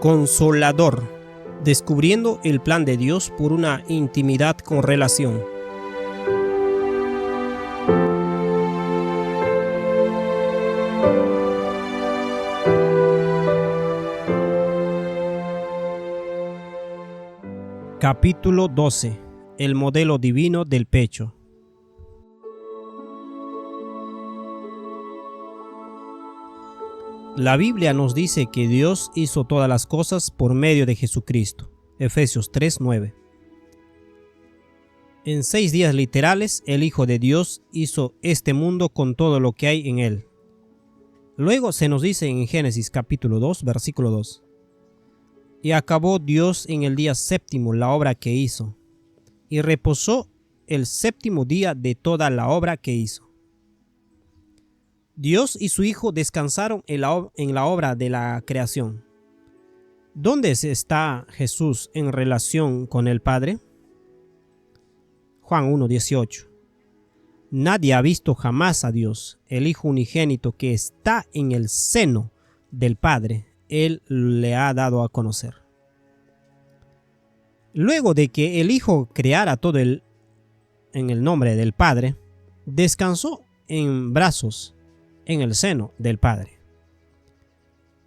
Consolador, descubriendo el plan de Dios por una intimidad con relación. Capítulo 12. El modelo divino del pecho. La Biblia nos dice que Dios hizo todas las cosas por medio de Jesucristo. Efesios 3:9. En 6 días literales, el Hijo de Dios hizo este mundo con todo lo que hay en él. Luego se nos dice en Génesis capítulo 2, versículo 2. Y acabó Dios en el día séptimo la obra que hizo, y reposó el séptimo día de toda la obra que hizo. Dios y su Hijo descansaron en la obra de la creación. ¿Dónde está Jesús en relación con el Padre? Juan 1:18. Nadie ha visto jamás a Dios, el Hijo unigénito que está en el seno del Padre. Él le ha dado a conocer. Luego de que el Hijo creara todo en el nombre del Padre, descansó en brazos, en el seno del Padre.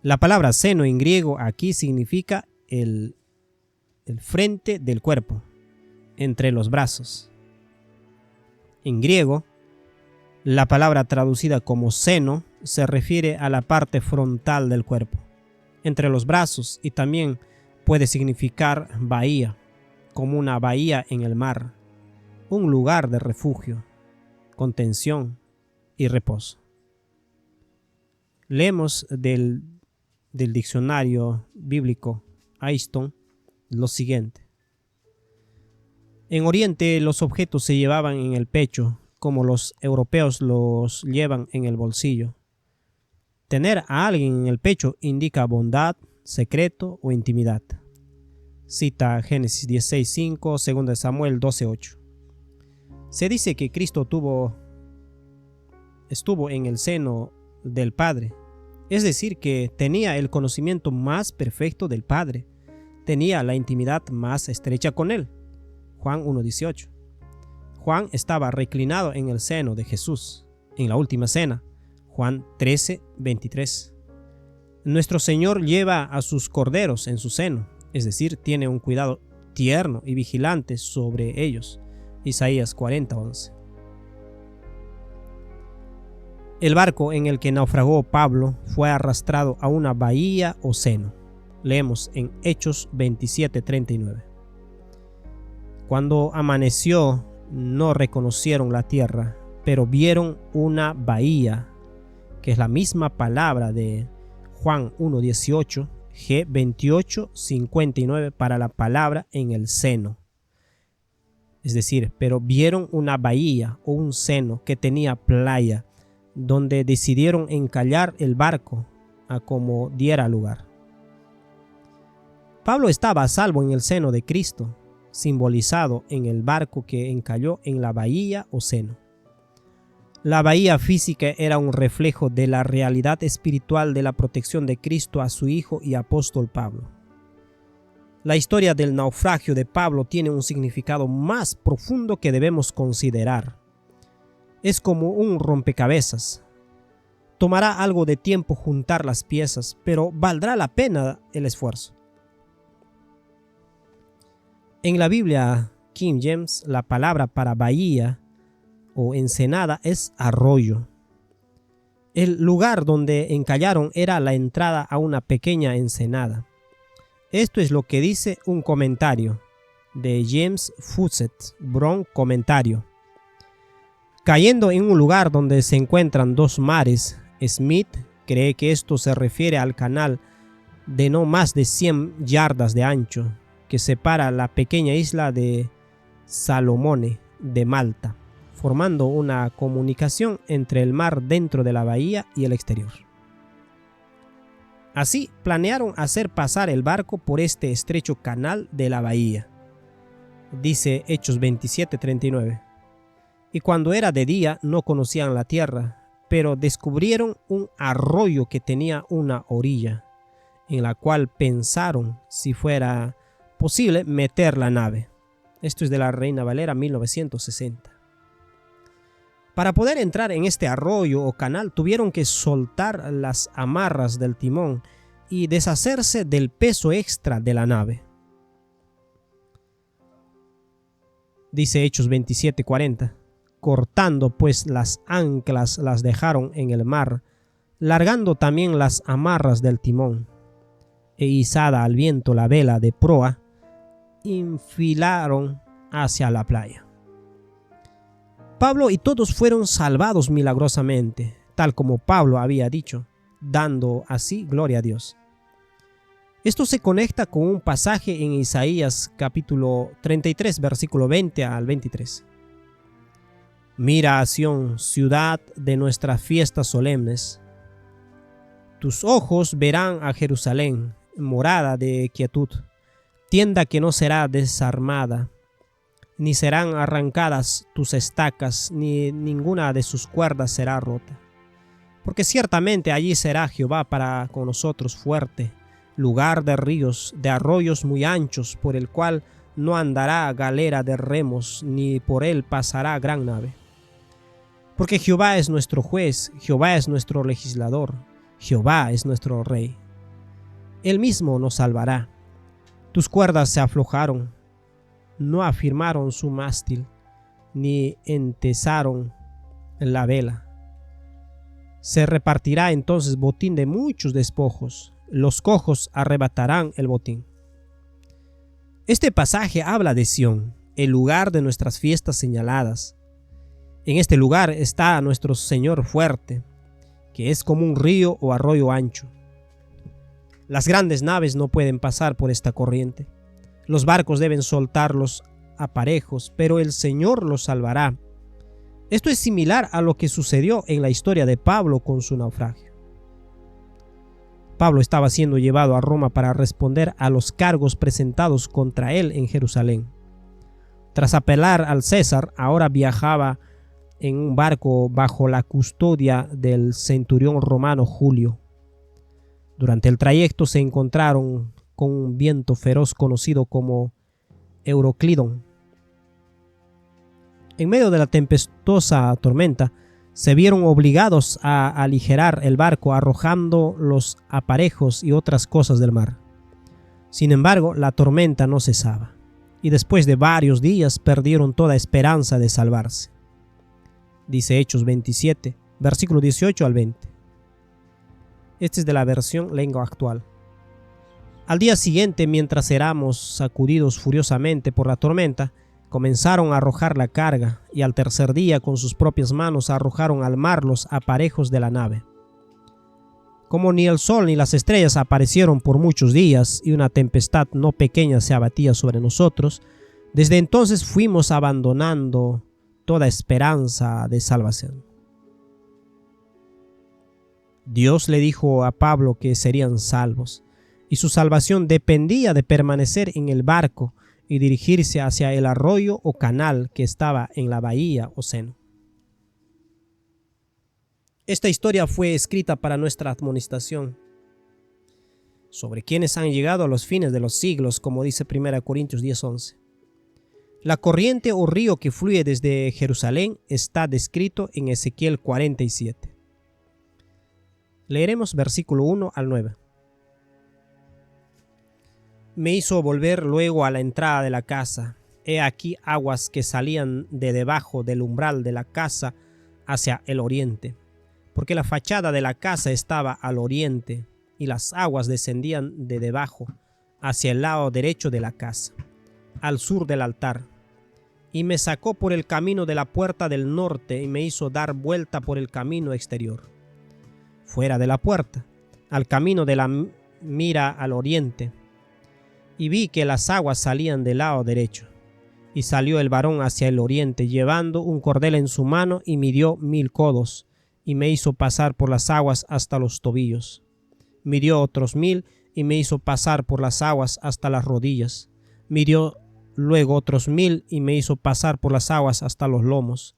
La palabra seno en griego aquí significa el frente del cuerpo, entre los brazos. En griego, la palabra traducida como seno se refiere a la parte frontal del cuerpo, entre los brazos, y también puede significar bahía, como una bahía en el mar, un lugar de refugio, contención y reposo. Leemos del diccionario bíblico Aiston lo siguiente. En Oriente los objetos se llevaban en el pecho, como los europeos los llevan en el bolsillo. Tener a alguien en el pecho indica bondad, secreto o intimidad. Cita Génesis 16:5, 2 Samuel 12:8. Se dice que Cristo estuvo en el seno del Padre, es decir, que tenía el conocimiento más perfecto del Padre, tenía la intimidad más estrecha con él. Juan 1:18. Juan estaba reclinado en el seno de Jesús en la última cena. Juan 13:23. Nuestro Señor lleva a sus corderos en su seno, es decir, tiene un cuidado tierno y vigilante sobre ellos. Isaías 40:11. El barco en el que naufragó Pablo fue arrastrado a una bahía o seno. Leemos en Hechos 27:39. Cuando amaneció, no reconocieron la tierra, pero vieron una bahía, que es la misma palabra de Juan 1:18, G 28:59 para la palabra en el seno. Es decir, pero vieron una bahía o un seno que tenía playa, donde decidieron encallar el barco a como diera lugar. Pablo estaba a salvo en el seno de Cristo, simbolizado en el barco que encalló en la bahía o seno. La bahía física era un reflejo de la realidad espiritual de la protección de Cristo a su Hijo y apóstol Pablo. La historia del naufragio de Pablo tiene un significado más profundo que debemos considerar. Es como un rompecabezas. Tomará algo de tiempo juntar las piezas, pero valdrá la pena el esfuerzo. En la Biblia King James, la palabra para bahía o ensenada es arroyo. El lugar donde encallaron era la entrada a una pequeña ensenada. Esto es lo que dice un comentario de James Fawcett Brown, comentario. Cayendo en un lugar donde se encuentran dos mares, Smith cree que esto se refiere al canal de no más de 100 yardas de ancho que separa la pequeña isla de Salomone de Malta, formando una comunicación entre el mar dentro de la bahía y el exterior. Así planearon hacer pasar el barco por este estrecho canal de la bahía. Dice Hechos 27:39. Y cuando era de día no conocían la tierra, pero descubrieron un arroyo que tenía una orilla, en la cual pensaron, si fuera posible, meter la nave. Esto es de la Reina Valera 1960. Para poder entrar en este arroyo o canal tuvieron que soltar las amarras del timón y deshacerse del peso extra de la nave. Dice Hechos 27:40, cortando pues las anclas las dejaron en el mar, largando también las amarras del timón, e izada al viento la vela de proa, infilaron hacia la playa. Pablo y todos fueron salvados milagrosamente, tal como Pablo había dicho, dando así gloria a Dios. Esto se conecta con un pasaje en Isaías capítulo 33, versículo 20 al 23. Mira a Sión, ciudad de nuestras fiestas solemnes. Tus ojos verán a Jerusalén, morada de quietud, tienda que no será desarmada, ni serán arrancadas tus estacas, ni ninguna de sus cuerdas será rota. Porque ciertamente allí será Jehová para con nosotros fuerte, lugar de ríos, de arroyos muy anchos, por el cual no andará galera de remos, ni por él pasará gran nave. Porque Jehová es nuestro juez, Jehová es nuestro legislador, Jehová es nuestro rey. Él mismo nos salvará. Tus cuerdas se aflojaron, no afirmaron su mástil, ni entesaron la vela. Se repartirá entonces botín de muchos despojos. Los cojos arrebatarán el botín. Este pasaje habla de Sión, el lugar de nuestras fiestas señaladas. En este lugar está nuestro Señor fuerte, que es como un río o arroyo ancho. Las grandes naves no pueden pasar por esta corriente. Los barcos deben soltar los aparejos, pero el Señor los salvará. Esto es similar a lo que sucedió en la historia de Pablo con su naufragio. Pablo estaba siendo llevado a Roma para responder a los cargos presentados contra él en Jerusalén. Tras apelar al César, ahora viajaba en un barco bajo la custodia del centurión romano Julio. Durante el trayecto se encontraron con un viento feroz conocido como Euroclidón. En medio de la tempestuosa tormenta, se vieron obligados a aligerar el barco arrojando los aparejos y otras cosas del mar. Sin embargo, la tormenta no cesaba, y después de varios días perdieron toda esperanza de salvarse. Dice Hechos 27, versículo 18 al 20. Este es de la versión lengua actual. Al día siguiente, mientras éramos sacudidos furiosamente por la tormenta, comenzaron a arrojar la carga, y al tercer día con sus propias manos arrojaron al mar los aparejos de la nave. Como ni el sol ni las estrellas aparecieron por muchos días, y una tempestad no pequeña se abatía sobre nosotros, desde entonces fuimos abandonando toda esperanza de salvación. Dios le dijo a Pablo que serían salvos, y su salvación dependía de permanecer en el barco y dirigirse hacia el arroyo o canal que estaba en la bahía o seno. Esta historia fue escrita para nuestra admonestación sobre quienes han llegado a los fines de los siglos, como dice 1 Corintios 10:11. La corriente o río que fluye desde Jerusalén está descrito en Ezequiel 47. Leeremos versículo 1 al 9. Me hizo volver luego a la entrada de la casa. He aquí aguas que salían de debajo del umbral de la casa hacia el oriente, porque la fachada de la casa estaba al oriente, y las aguas descendían de debajo hacia el lado derecho de la casa, al sur del altar. Y me sacó por el camino de la puerta del norte y me hizo dar vuelta por el camino exterior, fuera de la puerta, al camino de la mira al oriente. Y vi que las aguas salían del lado derecho. Y salió el varón hacia el oriente, llevando un cordel en su mano, y midió 1000 codos, y me hizo pasar por las aguas hasta los tobillos. Midió otros 1000, y me hizo pasar por las aguas hasta las rodillas. Midió luego otros 1000, y me hizo pasar por las aguas hasta los lomos.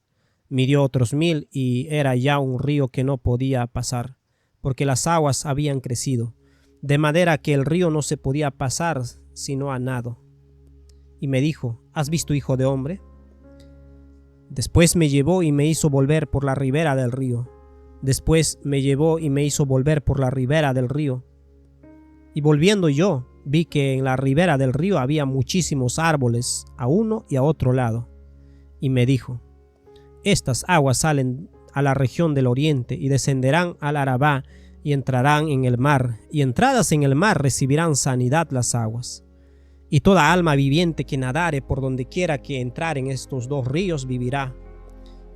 Midió otros 1000, y era ya un río que no podía pasar, porque las aguas habían crecido. de manera que el río no se podía pasar sino a nado. Y me dijo: ¿Has visto, hijo de hombre? Después me llevó y me hizo volver por la ribera del río. Después me llevó y me hizo volver por la ribera del río. Y volviendo yo, vi que en la ribera del río había muchísimos árboles a uno y a otro lado. Y me dijo: estas aguas salen a la región del oriente y descenderán al Arabá y entrarán en el mar, y entradas en el mar recibirán sanidad las aguas. Y toda alma viviente que nadare por donde quiera que entrar en estos dos ríos vivirá.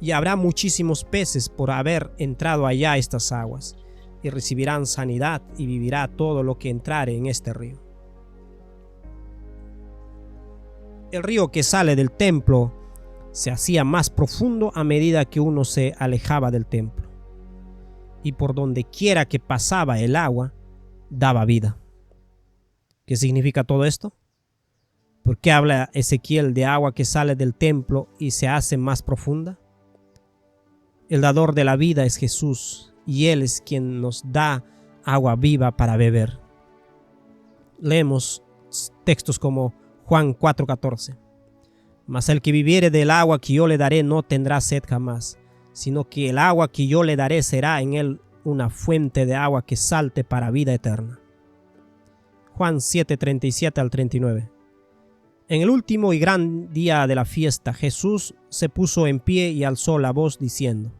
Y habrá muchísimos peces por haber entrado allá estas aguas, y recibirán sanidad, y vivirá todo lo que entrare en este río. El río que sale del templo se hacía más profundo a medida que uno se alejaba del templo, y por donde quiera que pasaba el agua, daba vida. ¿Qué significa todo esto? ¿Por qué habla Ezequiel de agua que sale del templo y se hace más profunda? El dador de la vida es Jesús, y Él es quien nos da agua viva para beber. Leemos textos como Juan 4:14. Mas el que viviere del agua que yo le daré no tendrá sed jamás, sino que el agua que yo le daré será en él una fuente de agua que salte para vida eterna. Juan 7:37 al 39. En el último y gran día de la fiesta, Jesús se puso en pie y alzó la voz diciendo: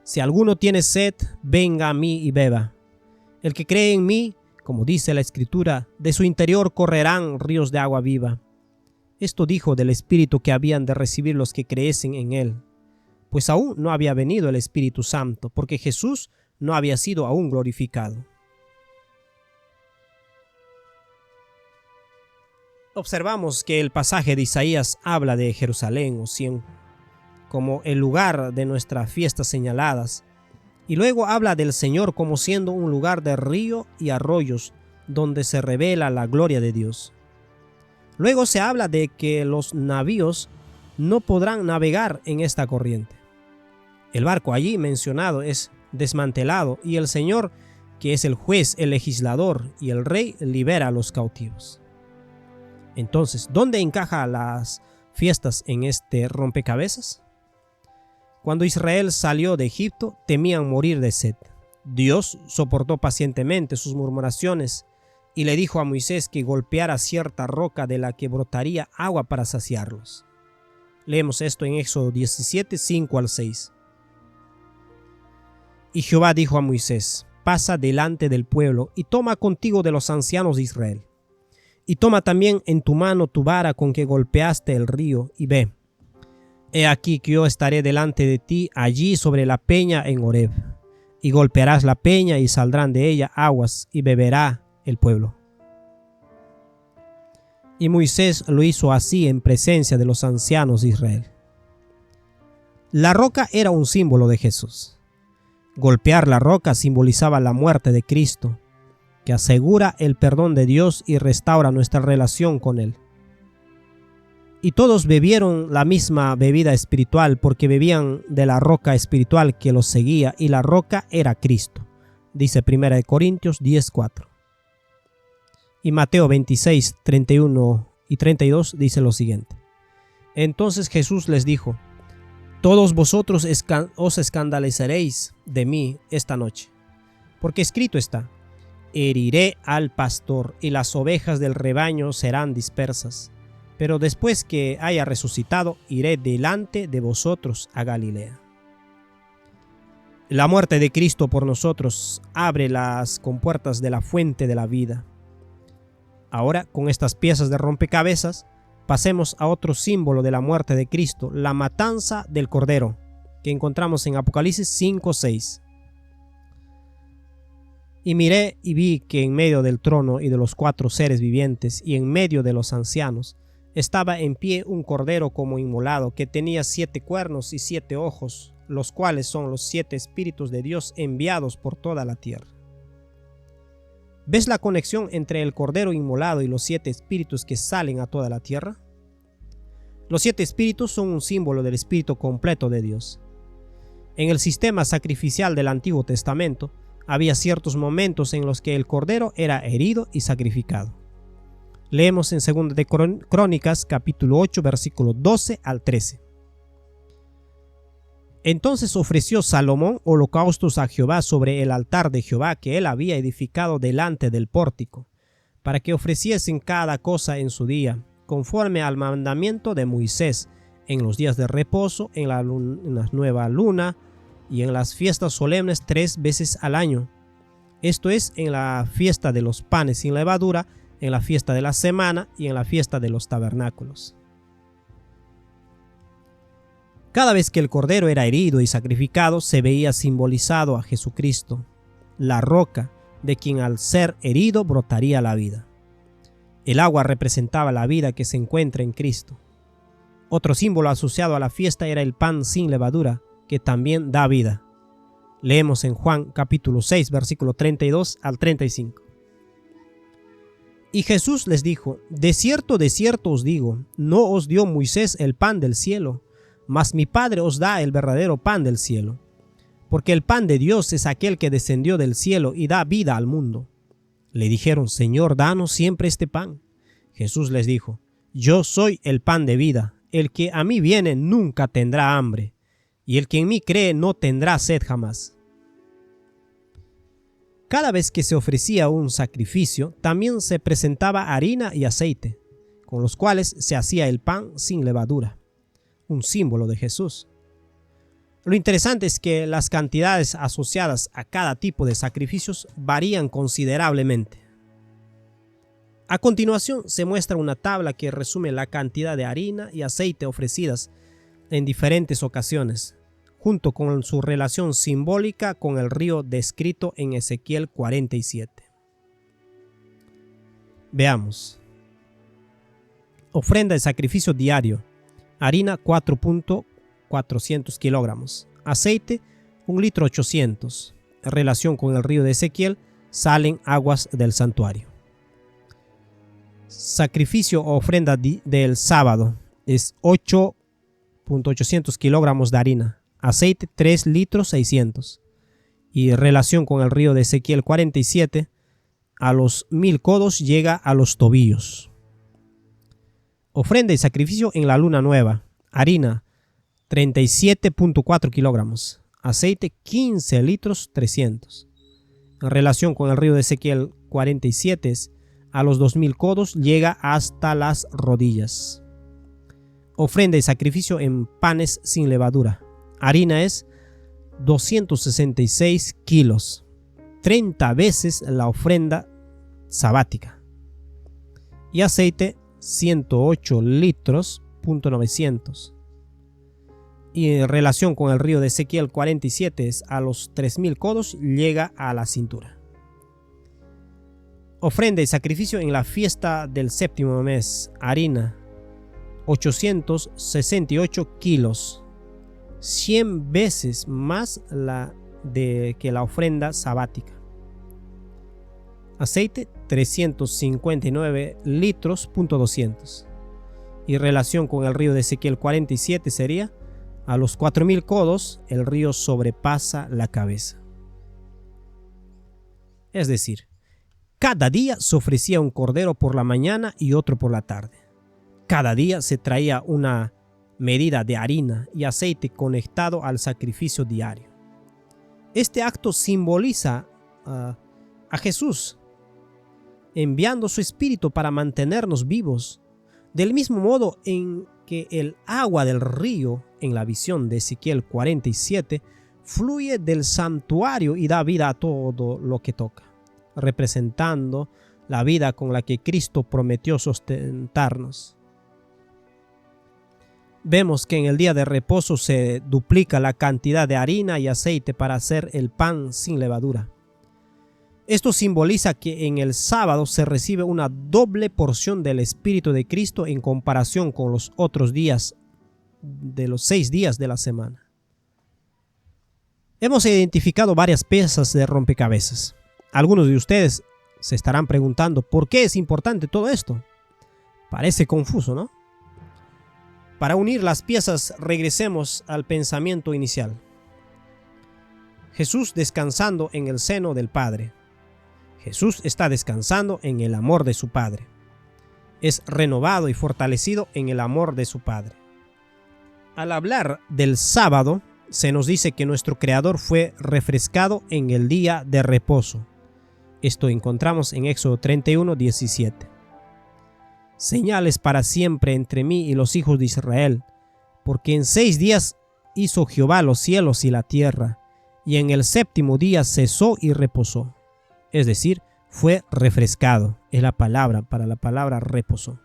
si alguno tiene sed, venga a mí y beba. El que cree en mí, como dice la Escritura, de su interior correrán ríos de agua viva. Esto dijo del Espíritu que habían de recibir los que creyesen en él, pues aún no había venido el Espíritu Santo, porque Jesús no había sido aún glorificado. Observamos que el pasaje de Isaías habla de Jerusalén o Sión como el lugar de nuestras fiestas señaladas, y luego habla del Señor como siendo un lugar de río y arroyos donde se revela la gloria de Dios. Luego se habla de que los navíos no podrán navegar en esta corriente. El barco allí mencionado es desmantelado y el Señor, que es el juez, el legislador y el rey, libera a los cautivos. Entonces, ¿dónde encajan las fiestas en este rompecabezas? Cuando Israel salió de Egipto, temían morir de sed. Dios soportó pacientemente sus murmuraciones y le dijo a Moisés que golpeara cierta roca de la que brotaría agua para saciarlos. Leemos esto en Éxodo 17, 5 al 6. Y Jehová dijo a Moisés: pasa delante del pueblo y toma contigo de los ancianos de Israel. Y toma también en tu mano tu vara con que golpeaste el río y ve. He aquí que yo estaré delante de ti allí sobre la peña en Horeb. Y golpearás la peña y saldrán de ella aguas y beberá el pueblo. Y Moisés lo hizo así en presencia de los ancianos de Israel. La roca era un símbolo de Jesús. Golpear la roca simbolizaba la muerte de Cristo, que asegura el perdón de Dios y restaura nuestra relación con Él. Y todos bebieron la misma bebida espiritual porque bebían de la roca espiritual que los seguía, y la roca era Cristo, dice 1 Corintios 10:4. Y Mateo 26, 31 y 32 dice lo siguiente: entonces Jesús les dijo: todos vosotros os escandalizaréis de mí esta noche, porque escrito está: heriré al pastor y las ovejas del rebaño serán dispersas. Pero después que haya resucitado, iré delante de vosotros a Galilea. La muerte de Cristo por nosotros abre las compuertas de la fuente de la vida. Ahora, con estas piezas de rompecabezas, pasemos a otro símbolo de la muerte de Cristo, la matanza del Cordero, que encontramos en Apocalipsis 5:6. Y miré y vi que en medio del trono y de los 4 seres vivientes y en medio de los ancianos, estaba en pie un cordero como inmolado, que tenía 7 cuernos y 7 ojos, los cuales son los 7 espíritus de Dios enviados por toda la tierra. ¿Ves la conexión entre el cordero inmolado y los 7 espíritus que salen a toda la tierra? Los 7 espíritus son un símbolo del espíritu completo de Dios. En el sistema sacrificial del Antiguo Testamento, había ciertos momentos en los que el cordero era herido y sacrificado. Leemos en 2 de Crónicas, capítulo 8, versículo 12 al 13. Entonces ofreció Salomón holocaustos a Jehová sobre el altar de Jehová que él había edificado delante del pórtico, para que ofreciesen cada cosa en su día, conforme al mandamiento de Moisés, en los días de reposo, en la nueva luna y en las fiestas solemnes 3 veces al año. Esto es, en la fiesta de los panes sin levadura, en la fiesta de la semana y en la fiesta de los tabernáculos. Cada vez que el cordero era herido y sacrificado, se veía simbolizado a Jesucristo, la roca de quien al ser herido brotaría la vida. El agua representaba la vida que se encuentra en Cristo. Otro símbolo asociado a la fiesta era el pan sin levadura, que también da vida. Leemos en Juan capítulo 6, versículo 32 al 35. Y Jesús les dijo: de cierto os digo, no os dio Moisés el pan del cielo, mas mi Padre os da el verdadero pan del cielo. Porque el pan de Dios es aquel que descendió del cielo y da vida al mundo. Le dijeron: Señor, danos siempre este pan. Jesús les dijo: yo soy el pan de vida. El que a mí viene nunca tendrá hambre, y el que en mí cree no tendrá sed jamás. Cada vez que se ofrecía un sacrificio, también se presentaba harina y aceite, con los cuales se hacía el pan sin levadura, un símbolo de Jesús. Lo interesante es que las cantidades asociadas a cada tipo de sacrificios varían considerablemente. A continuación se muestra una tabla que resume la cantidad de harina y aceite ofrecidas en diferentes ocasiones, junto con su relación simbólica con el río descrito en Ezequiel 47. Veamos. Ofrenda de sacrificio diario: harina 4.400 kilogramos, aceite 1,800 litros. En relación con el río de Ezequiel, salen aguas del santuario. Sacrificio o ofrenda del sábado es 8.800 kilogramos de harina, aceite 3,600 litros. Y en relación con el río de Ezequiel 47, a los 1000 codos llega a los tobillos. Ofrenda y sacrificio en la luna nueva: harina 37.4 kilogramos, aceite 15,300 litros. En relación con el río de Ezequiel 47, a los 2000 codos llega hasta las rodillas. Ofrenda y sacrificio en panes sin levadura: harina es 266 kilos, 30 veces la ofrenda sabática. Y aceite 108 litros, 900. Y en relación con el río de Ezequiel 47, a los 3000 codos llega a la cintura. Ofrenda y sacrificio en la fiesta del séptimo mes: harina 868 kilos, 100 veces más que la ofrenda sabática. Aceite 359 litros, 200. Y relación con el río de Ezequiel 47 sería: a los 4000 codos el río sobrepasa la cabeza. Es decir, cada día se ofrecía un cordero por la mañana y otro por la tarde. Cada día se traía una medida de harina y aceite conectado al sacrificio diario. Este acto simboliza a Jesús enviando su espíritu para mantenernos vivos, del mismo modo en que el agua del río en la visión de Ezequiel 47 fluye del santuario y da vida a todo lo que toca, representando la vida con la que Cristo prometió sustentarnos. Vemos que en el día de reposo se duplica la cantidad de harina y aceite para hacer el pan sin levadura. Esto simboliza que en el sábado se recibe una doble porción del Espíritu de Cristo en comparación con los otros días de los 6 días de la semana. Hemos identificado varias piezas de rompecabezas. Algunos de ustedes se estarán preguntando ¿por qué es importante todo esto? Parece confuso, ¿no? Para unir las piezas, regresemos al pensamiento inicial. Jesús descansando en el seno del Padre. Jesús está descansando en el amor de su Padre. Es renovado y fortalecido en el amor de su Padre. Al hablar del sábado, se nos dice que nuestro Creador fue refrescado en el día de reposo. Esto encontramos en Éxodo 31, 17. Señales para siempre entre mí y los hijos de Israel, porque en 6 días hizo Jehová los cielos y la tierra, y en el 7º día cesó y reposó. Es decir, fue refrescado. Es la palabra para la palabra reposó.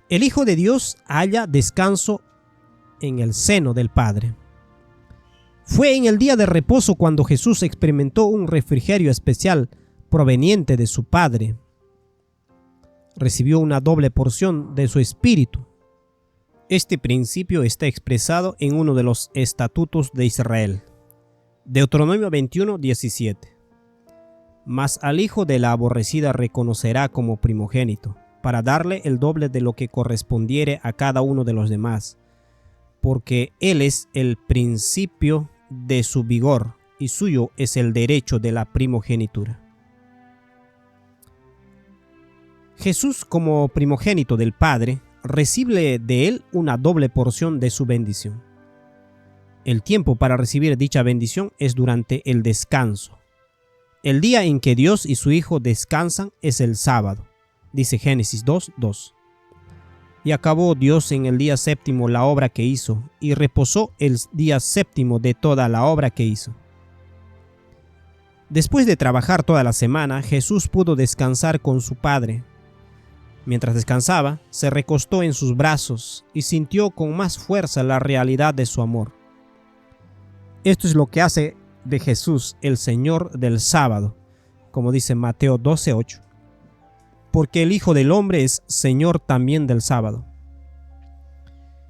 El Hijo de Dios halla descanso en el seno del Padre. Fue en el día de reposo cuando Jesús experimentó un refrigerio especial proveniente de su Padre. Recibió una doble porción de su espíritu. Este principio está expresado en uno de los estatutos de Israel. Deuteronomio 21, 17. Mas al hijo de la aborrecida reconocerá como primogénito, para darle el doble de lo que correspondiere a cada uno de los demás, porque él es el principio de su vigor, y suyo es el derecho de la primogenitura. Jesús, como primogénito del Padre, recibe de él una doble porción de su bendición. El tiempo para recibir dicha bendición es durante el descanso. El día en que Dios y su Hijo descansan es el sábado, dice Génesis 2:2. Y acabó Dios en el día 7º la obra que hizo, y reposó el día 7º de toda la obra que hizo. Después de trabajar toda la semana, Jesús pudo descansar con su Padre. Mientras descansaba, se recostó en sus brazos y sintió con más fuerza la realidad de su amor. Esto es lo que hace de Jesús el Señor del sábado, como dice Mateo 12:8. Porque el Hijo del Hombre es Señor también del sábado.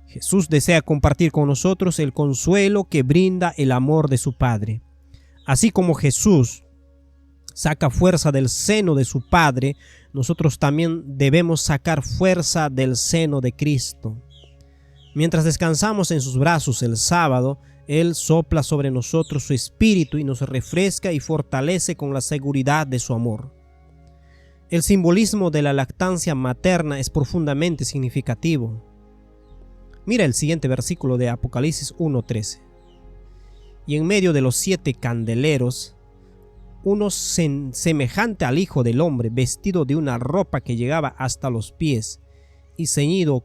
Jesús desea compartir con nosotros el consuelo que brinda el amor de su Padre. Así como Jesús saca fuerza del seno de su Padre, nosotros también debemos sacar fuerza del seno de Cristo. Mientras descansamos en sus brazos el sábado, Él sopla sobre nosotros su espíritu y nos refresca y fortalece con la seguridad de su amor. El simbolismo de la lactancia materna es profundamente significativo. Mira el siguiente versículo de Apocalipsis 1:13. Y en medio de los 7 candeleros, uno semejante al Hijo del Hombre, vestido de una ropa que llegaba hasta los pies y ceñido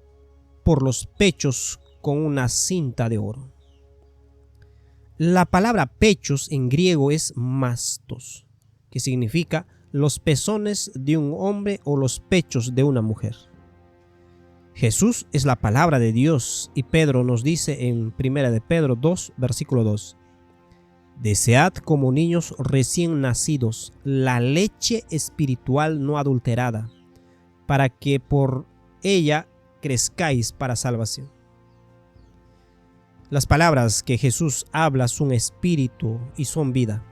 por los pechos con una cinta de oro. La palabra pechos en griego es mastos, que significa los pezones de un hombre o los pechos de una mujer. Jesús es la palabra de Dios y Pedro nos dice en 1 de Pedro 2, versículo 2. Desead como niños recién nacidos la leche espiritual no adulterada, para que por ella crezcáis para salvación. Las palabras que Jesús habla son espíritu y son vida.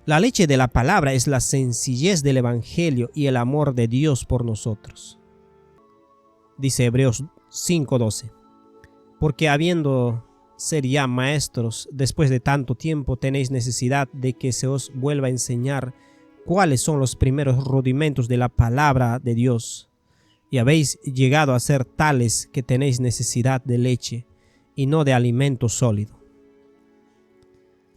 La leche de la palabra es la sencillez del Evangelio y el amor de Dios por nosotros. Dice Hebreos 5:12, porque habiendo ser ya maestros después de tanto tiempo, tenéis necesidad de que se os vuelva a enseñar cuáles son los primeros rudimentos de la palabra de Dios, y habéis llegado a ser tales que tenéis necesidad de leche y no de alimento sólido.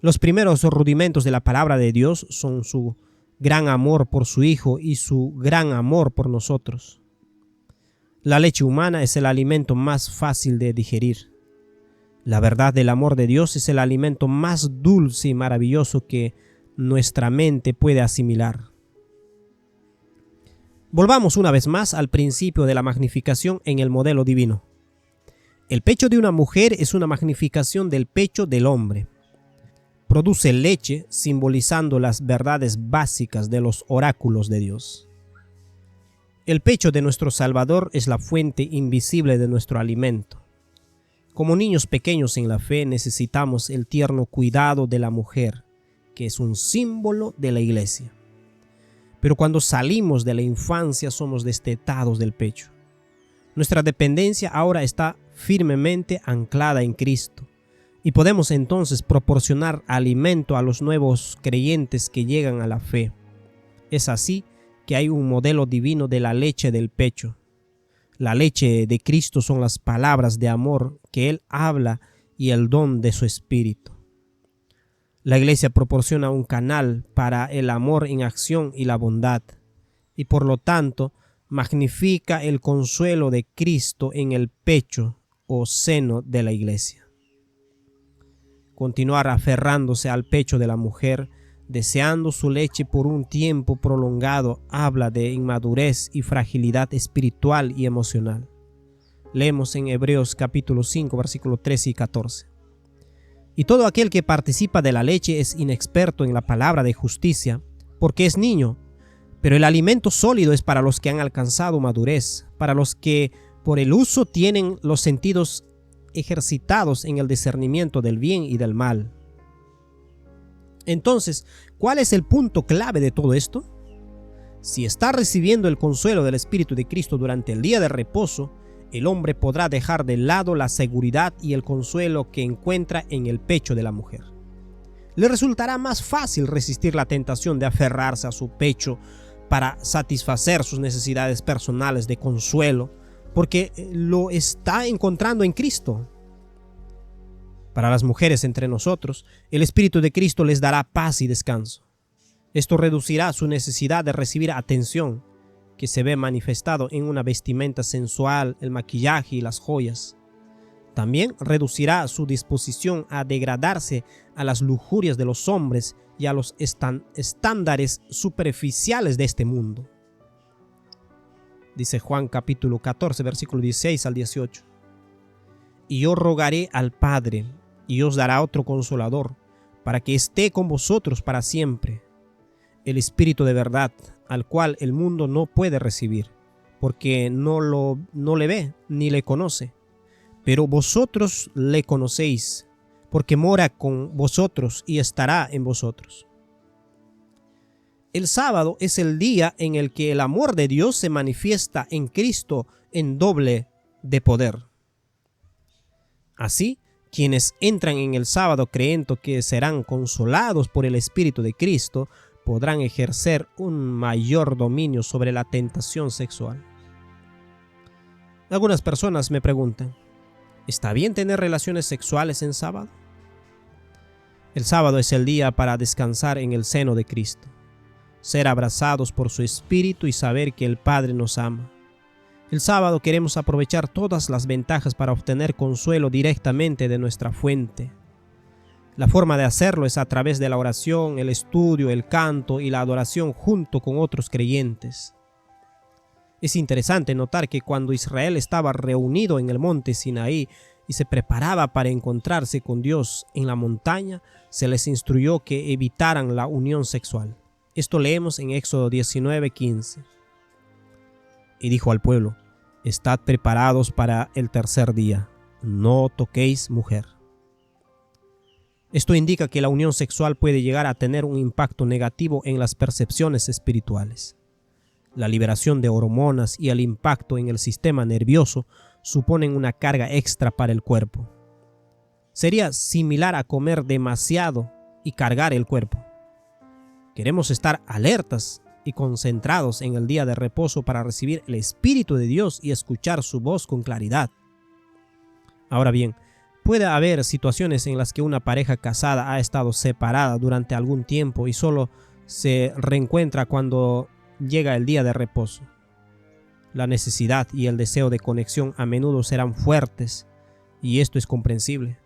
Los primeros rudimentos de la palabra de Dios son su gran amor por su Hijo y su gran amor por nosotros. La leche humana es el alimento más fácil de digerir. La verdad del amor de Dios es el alimento más dulce y maravilloso que nuestra mente puede asimilar. Volvamos una vez más al principio de la magnificación en el modelo divino. El pecho de una mujer es una magnificación del pecho del hombre. Produce leche, simbolizando las verdades básicas de los oráculos de Dios. El pecho de nuestro Salvador es la fuente invisible de nuestro alimento. Como niños pequeños en la fe, necesitamos el tierno cuidado de la mujer, que es un símbolo de la iglesia. Pero cuando salimos de la infancia somos destetados del pecho. Nuestra dependencia ahora está firmemente anclada en Cristo, Y podemos entonces proporcionar alimento a los nuevos creyentes que llegan a la fe. Es así que hay un modelo divino de la leche del pecho. La leche de Cristo son las palabras de amor que Él habla y el don de su Espíritu. La Iglesia proporciona un canal para el amor en acción y la bondad, y por lo tanto magnifica el consuelo de Cristo en el pecho o seno de la Iglesia. Continuar aferrándose al pecho de la mujer, deseando su leche por un tiempo prolongado, habla de inmadurez y fragilidad espiritual y emocional. Leemos en Hebreos capítulo 5, versículos 13 y 14. Y todo aquel que participa de la leche es inexperto en la palabra de justicia, porque es niño, pero el alimento sólido es para los que han alcanzado madurez, para los que por el uso tienen los sentidos ejercitados en el discernimiento del bien y del mal. Entonces, ¿cuál es el punto clave de todo esto? Si está recibiendo el consuelo del Espíritu de Cristo durante el día de reposo, el hombre podrá dejar de lado la seguridad y el consuelo que encuentra en el pecho de la mujer. Le resultará más fácil resistir la tentación de aferrarse a su pecho para satisfacer sus necesidades personales de consuelo, porque lo está encontrando en Cristo. Para las mujeres entre nosotros, el Espíritu de Cristo les dará paz y descanso. Esto reducirá su necesidad de recibir atención, que se ve manifestado en una vestimenta sensual, el maquillaje y las joyas. También reducirá su disposición a degradarse a las lujurias de los hombres y a los estándares superficiales de este mundo. Dice Juan capítulo 14, versículo 16 al 18. Y yo rogaré al Padre, y os dará otro consolador, para que esté con vosotros para siempre, el Espíritu de verdad, al cual el mundo no puede recibir, porque no le ve ni le conoce. Pero vosotros le conocéis, porque mora con vosotros y estará en vosotros. El sábado es el día en el que el amor de Dios se manifiesta en Cristo en doble de poder. Así, quienes entran en el sábado creyendo que serán consolados por el Espíritu de Cristo, podrán ejercer un mayor dominio sobre la tentación sexual. Algunas personas me preguntan, ¿está bien tener relaciones sexuales en sábado? El sábado es el día para descansar en el seno de Cristo, ser abrazados por su Espíritu y saber que el Padre nos ama. El sábado queremos aprovechar todas las ventajas para obtener consuelo directamente de nuestra fuente. La forma de hacerlo es a través de la oración, el estudio, el canto y la adoración junto con otros creyentes. Es interesante notar que cuando Israel estaba reunido en el monte Sinaí y se preparaba para encontrarse con Dios en la montaña, se les instruyó que evitaran la unión sexual. Esto leemos en Éxodo 19:15. Y dijo al pueblo, estad preparados para el tercer día, no toquéis mujer. Esto indica que la unión sexual puede llegar a tener un impacto negativo en las percepciones espirituales. La liberación de hormonas y el impacto en el sistema nervioso suponen una carga extra para el cuerpo. Sería similar a comer demasiado y cargar el cuerpo. Queremos estar alertas y concentrados en el día de reposo para recibir el Espíritu de Dios y escuchar su voz con claridad. Ahora bien, puede haber situaciones en las que una pareja casada ha estado separada durante algún tiempo y solo se reencuentra cuando llega el día de reposo. La necesidad y el deseo de conexión a menudo serán fuertes y esto es comprensible.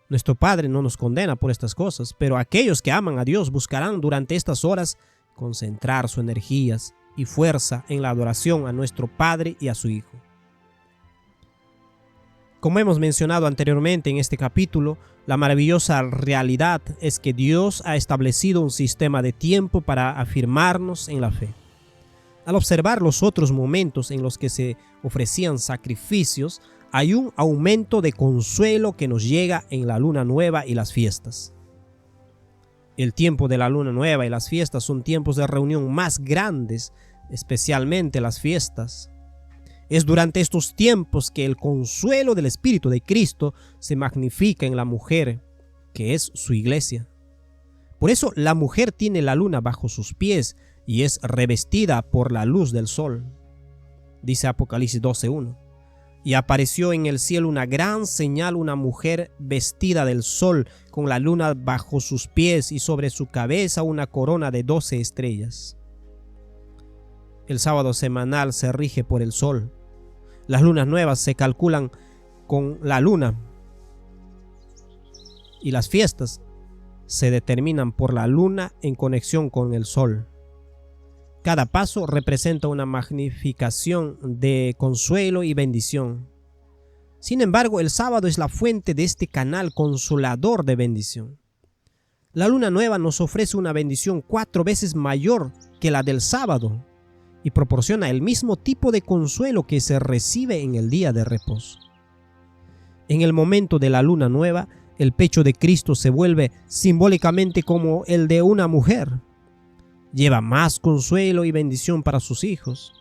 Nuestro Padre no nos condena por estas cosas, pero aquellos que aman a Dios buscarán durante estas horas concentrar sus energías y fuerza en la adoración a nuestro Padre y a su Hijo. Como hemos mencionado anteriormente en este capítulo, la maravillosa realidad es que Dios ha establecido un sistema de tiempo para afirmarnos en la fe. Al observar los otros momentos en los que se ofrecían sacrificios, hay un aumento de consuelo que nos llega en la luna nueva y las fiestas. El tiempo de la luna nueva y las fiestas son tiempos de reunión más grandes, especialmente las fiestas. Es durante estos tiempos que el consuelo del Espíritu de Cristo se magnifica en la mujer, que es su iglesia. Por eso la mujer tiene la luna bajo sus pies y es revestida por la luz del sol. Dice Apocalipsis 12:1. Y apareció en el cielo una gran señal, una mujer vestida del sol, con la luna bajo sus pies y sobre su cabeza una corona de 12 estrellas. El sábado semanal se rige por el sol. Las lunas nuevas se calculan con la luna. Y las fiestas se determinan por la luna en conexión con el sol. Cada paso representa una magnificación de consuelo y bendición. Sin embargo, el sábado es la fuente de este canal consolador de bendición. La luna nueva nos ofrece una bendición 4 veces mayor que la del sábado y proporciona el mismo tipo de consuelo que se recibe en el día de reposo. En el momento de la luna nueva, el pecho de Cristo se vuelve simbólicamente como el de una mujer. Lleva más consuelo y bendición para sus hijos.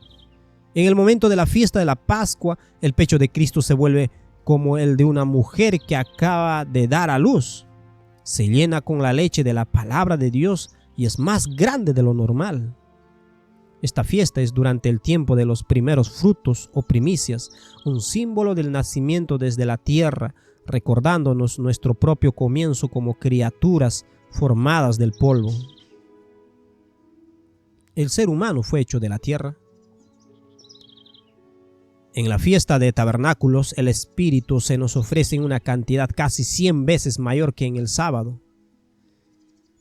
En el momento de la fiesta de la Pascua, el pecho de Cristo se vuelve como el de una mujer que acaba de dar a luz. Se llena con la leche de la palabra de Dios y es más grande de lo normal. Esta fiesta es durante el tiempo de los primeros frutos o primicias, un símbolo del nacimiento desde la tierra, recordándonos nuestro propio comienzo como criaturas formadas del polvo. El ser humano fue hecho de la tierra. En la fiesta de tabernáculos, el Espíritu se nos ofrece en una cantidad casi 100 veces mayor que en el sábado.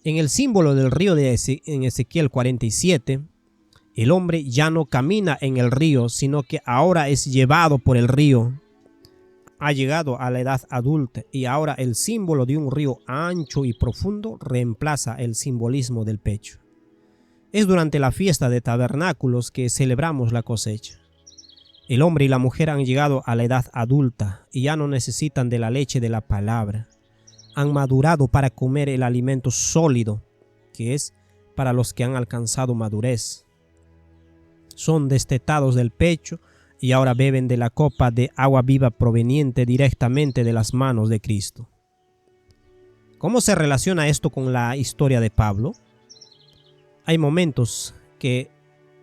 En el símbolo del río en Ezequiel 47, el hombre ya no camina en el río, sino que ahora es llevado por el río. Ha llegado a la edad adulta y ahora el símbolo de un río ancho y profundo reemplaza el simbolismo del pecho. Es durante la fiesta de tabernáculos que celebramos la cosecha. El hombre y la mujer han llegado a la edad adulta y ya no necesitan de la leche de la palabra. Han madurado para comer el alimento sólido, que es para los que han alcanzado madurez. Son destetados del pecho y ahora beben de la copa de agua viva proveniente directamente de las manos de Cristo. ¿Cómo se relaciona esto con la historia de Pablo? Hay momentos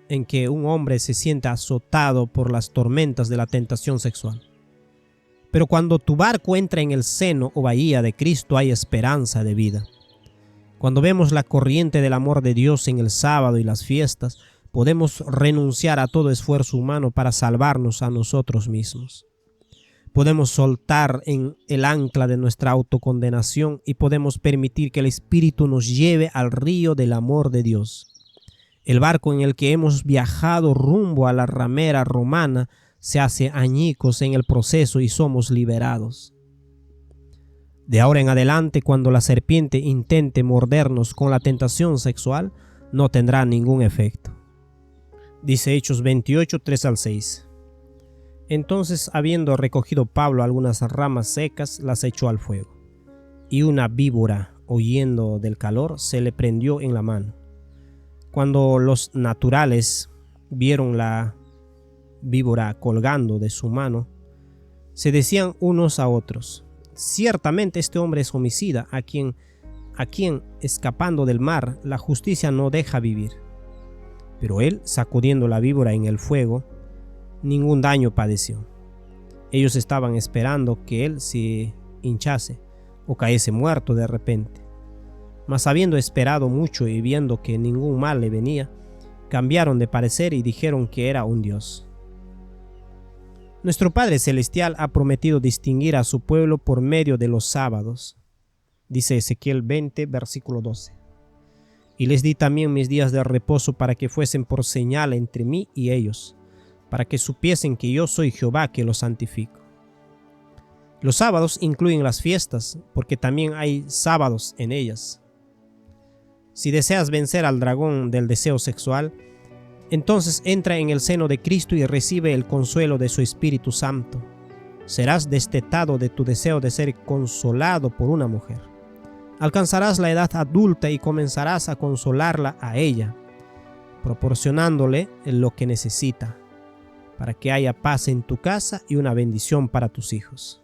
en que un hombre se siente azotado por las tormentas de la tentación sexual. Pero cuando tu barco entra en el seno o bahía de Cristo hay esperanza de vida. Cuando vemos la corriente del amor de Dios en el sábado y las fiestas, podemos renunciar a todo esfuerzo humano para salvarnos a nosotros mismos. Podemos soltar en el ancla de nuestra autocondenación y podemos permitir que el Espíritu nos lleve al río del amor de Dios. El barco en el que hemos viajado rumbo a la ramera romana se hace añicos en el proceso y somos liberados. De ahora en adelante, cuando la serpiente intente mordernos con la tentación sexual, no tendrá ningún efecto. Dice Hechos 28, 3-6. Entonces, habiendo recogido Pablo algunas ramas secas, las echó al fuego. Y una víbora, oyendo del calor, se le prendió en la mano. Cuando los naturales vieron la víbora colgando de su mano, se decían unos a otros: ciertamente este hombre es homicida, a quien escapando del mar la justicia no deja vivir. Pero él, sacudiendo la víbora en el fuego, ningún daño padeció. Ellos estaban esperando que él se hinchase o cayese muerto de repente. Mas habiendo esperado mucho y viendo que ningún mal le venía, cambiaron de parecer y dijeron que era un dios. Nuestro Padre Celestial ha prometido distinguir a su pueblo por medio de los sábados. Dice Ezequiel 20, versículo 12. Y les di también mis días de reposo para que fuesen por señal entre mí y ellos, para que supiesen que yo soy Jehová que los santifico. Los sábados incluyen las fiestas, porque también hay sábados en ellas. Si deseas vencer al dragón del deseo sexual, entonces entra en el seno de Cristo y recibe el consuelo de su Espíritu Santo. Serás destetado de tu deseo de ser consolado por una mujer. Alcanzarás la edad adulta y comenzarás a consolarla a ella, proporcionándole lo que necesita. para que haya paz en tu casa y una bendición para tus hijos.